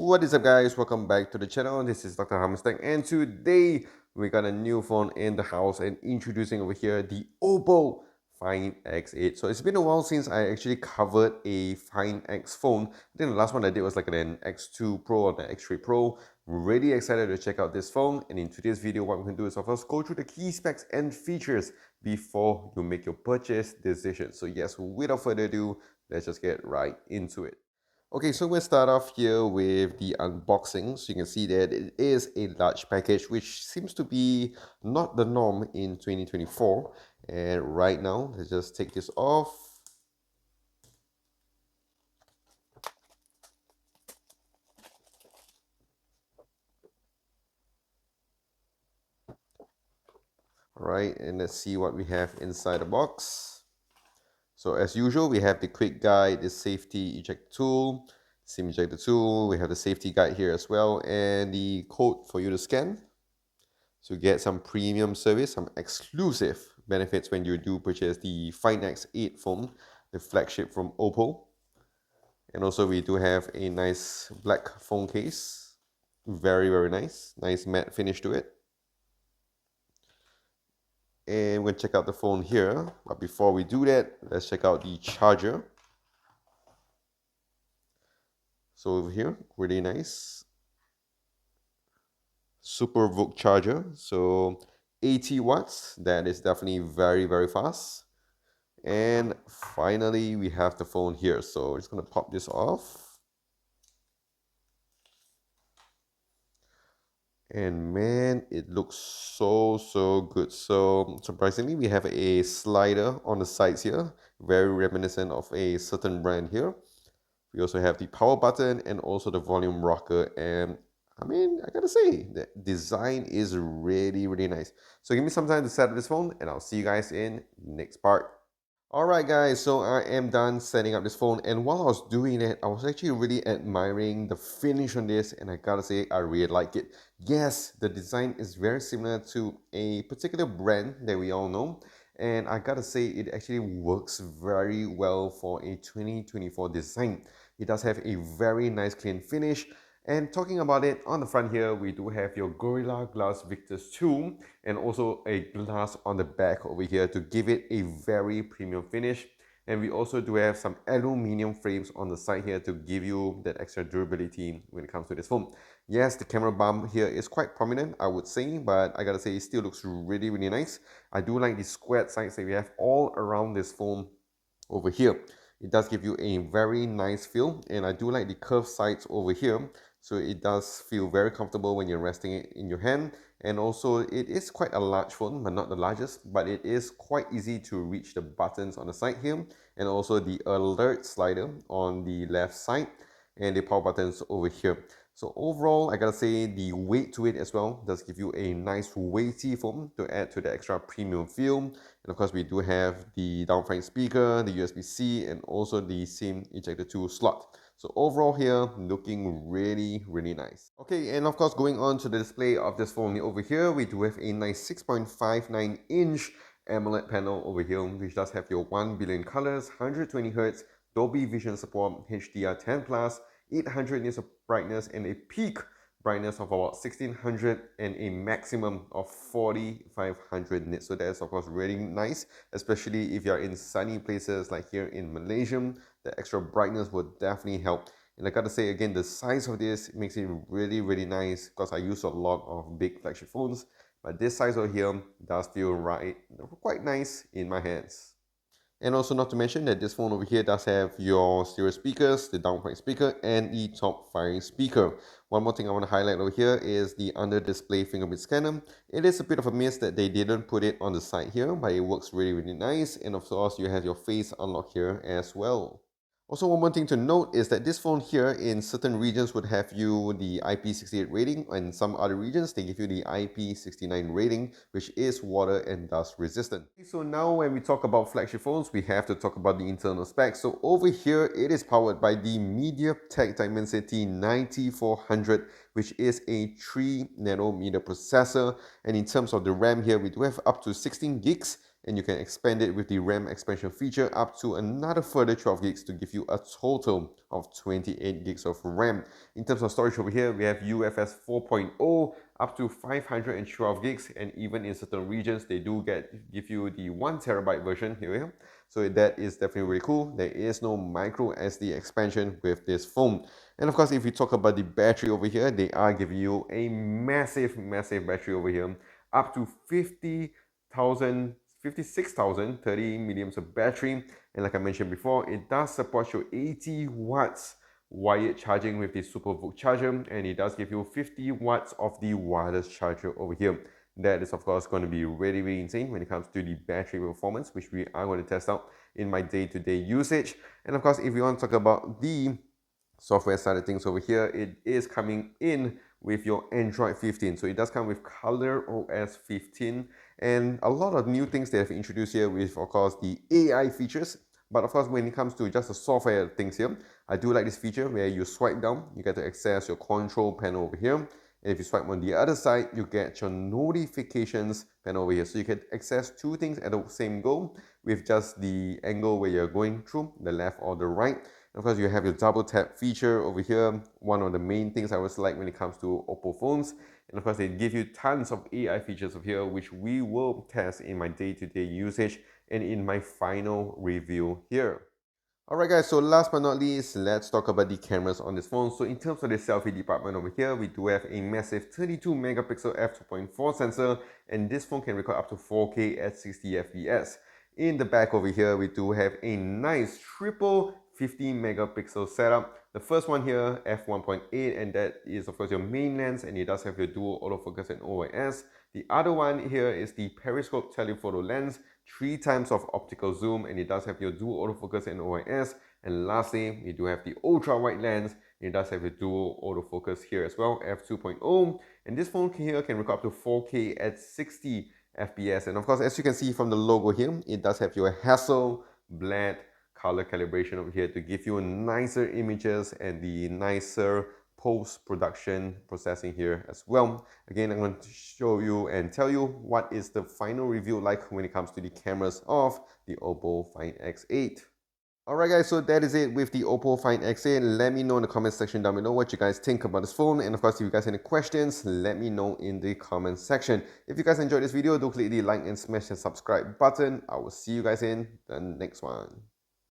What is up, guys? Welcome back to the channel. This is Dr. Hammerstack, and today we got a new phone in the house and introducing over here the OPPO Find X8. So it's been a while since I actually covered a Find X phone. I think the last one I did was like an X2 Pro or the X3 Pro. Really excited to check out this phone, and in today's video what we're going to do is of course go through the key specs and features before you make your purchase decision. So yes, without further ado, let's just get right into it. Okay, so we'll start off here with the unboxing. So you can see that it is a large package, which seems to be not the norm in 2024. And right now, let's just take this off. All right, and let's see what we have inside the box. So as usual, we have the quick guide, the safety eject tool, SIM ejector tool. We have the safety guide here as well, and the code for you to scan. So get some premium service, some exclusive benefits when you do purchase the Find X8 phone, the flagship from OPPO. And also we do have a nice black phone case. Very, very nice. Nice matte finish to it. And we'll check out the phone here. But before we do that, let's check out the charger. So over here, really nice. Super VOOC charger. So 80 watts. That is definitely very, very fast. And finally, we have the phone here. So we're just going to pop this off. And man, it looks so good. So surprisingly, we have a slider on the sides here, very reminiscent of a certain brand here. We also have the power button and also the volume rocker. And I mean, I gotta say, the design is really nice. So give me some time to set up this phone, and I'll see you guys in next part. Alright guys, so I am done setting up this phone, and while I was doing it, I was actually really admiring the finish on this, and I gotta say I really like it. Yes, the design is very similar to a particular brand that we all know, and I gotta say it actually works very well for a 2024 design. It does have a very nice clean finish. And talking about it, on the front here, we do have your Gorilla Glass Victus 2 and also a glass on the back over here to give it a very premium finish. And we also do have some aluminum frames on the side here to give you that extra durability when it comes to this phone. Yes, the camera bump here is quite prominent, I would say, but I gotta say it still looks really nice. I do like the squared sides that we have all around this phone over here. It does give you a very nice feel, and I do like the curved sides over here. So it does feel very comfortable when you're resting it in your hand. And also it is quite a large phone, but not the largest, but it is quite easy to reach the buttons on the side here, and also the alert slider on the left side, and the power buttons over here. So overall, I gotta say the weight to it as well does give you a nice weighty phone to add to the extra premium feel. And of course, we do have the down-front speaker, the USB-C, and also the SIM ejector tool slot. So overall here, looking really nice. Okay, and of course, going on to the display of this phone over here, we do have a nice 6.59-inch AMOLED panel over here, which does have your 1 billion colors, 120Hz, Dolby Vision support, HDR10+, 800 nits of brightness, and a peak brightness of about 1600 and a maximum of 4500 nits. So that's of course really nice, especially if you're in sunny places like here in Malaysia. The extra brightness would definitely help. And I gotta say again, the size of this makes it really nice, because I use a lot of big flagship phones, but this size over here does feel quite nice in my hands. And also not to mention that this phone over here does have your stereo speakers, the down-front speaker, and the top-firing speaker. One more thing I want to highlight over here is the under-display fingerprint scanner. It is a bit of a miss that they didn't put it on the side here, but it works really nice. And of course, you have your face unlock here as well. Also, one more thing to note is that this phone here in certain regions would have you the IP68 rating, and in some other regions they give you the IP69 rating, which is water and dust resistant. So now when we talk about flagship phones, we have to talk about the internal specs. So over here, it is powered by the MediaTek Dimensity 9400, which is a 3 nanometer processor. And in terms of the RAM here, we do have up to 16 gigs. and you can expand it with the RAM expansion feature up to another further 12 gigs to give you a total of 28 gigs of RAM. In terms of storage over here, we have UFS 4.0 up to 512 gigs, and even in certain regions they do give you the 1 terabyte version here. So that is definitely really cool. There is no micro SD expansion with this phone. And of course, if we talk about the battery over here, they are giving you a massive battery over here, up to 56,030 milliamps of battery. And like I mentioned before, it does support your 80 watts wired charging with the SuperVOOC charger, and it does give you 50 watts of the wireless charger over here. That is of course going to be really insane when it comes to the battery performance, which we are going to test out in my day-to-day usage. And of course, if you want to talk about the software side of things over here, it is coming in with your Android 15. So it does come with Color OS 15 and a lot of new things they have introduced here with, of course, the AI features. But of course, when it comes to just the software things here, I do like this feature where you swipe down, you get to access your control panel over here. And if you swipe on the other side, you get your notifications panel over here. So you can access two things at the same go with just the angle where you're going through, the left or the right. And of course, you have your double tap feature over here. One of the main things I always like when it comes to OPPO phones. And of course, they give you tons of AI features over here, which we will test in my day-to-day usage and in my final review here. Alright guys, so last but not least, let's talk about the cameras on this phone. So in terms of the selfie department over here, we do have a massive 32 megapixel f2.4 sensor, and this phone can record up to 4K at 60 FPS. In the back over here, we do have a nice triple 50 megapixel setup. The first one here, f1.8, and that is of course your main lens, and it does have your dual autofocus and OIS. The other one here is the periscope telephoto lens, 3 times of optical zoom, and it does have your dual autofocus and OIS. And lastly, we do have the ultra wide lens. It does have a dual autofocus here as well, f2.0. And this phone here can record up to 4K at 60 FPS. And of course, as you can see from the logo here, it does have your Hasselblad color calibration over here to give you nicer images and the nicer post-production processing here as well. Again, I'm going to show you and tell you what is the final review like when it comes to the cameras of the OPPO Find X8. Alright guys, so that is it with the OPPO Find X8. Let me know in the comment section down below what you guys think about this phone. And of course, if you guys have any questions, let me know in the comment section. If you guys enjoyed this video, do click the like and smash the subscribe button. I will see you guys in the next one.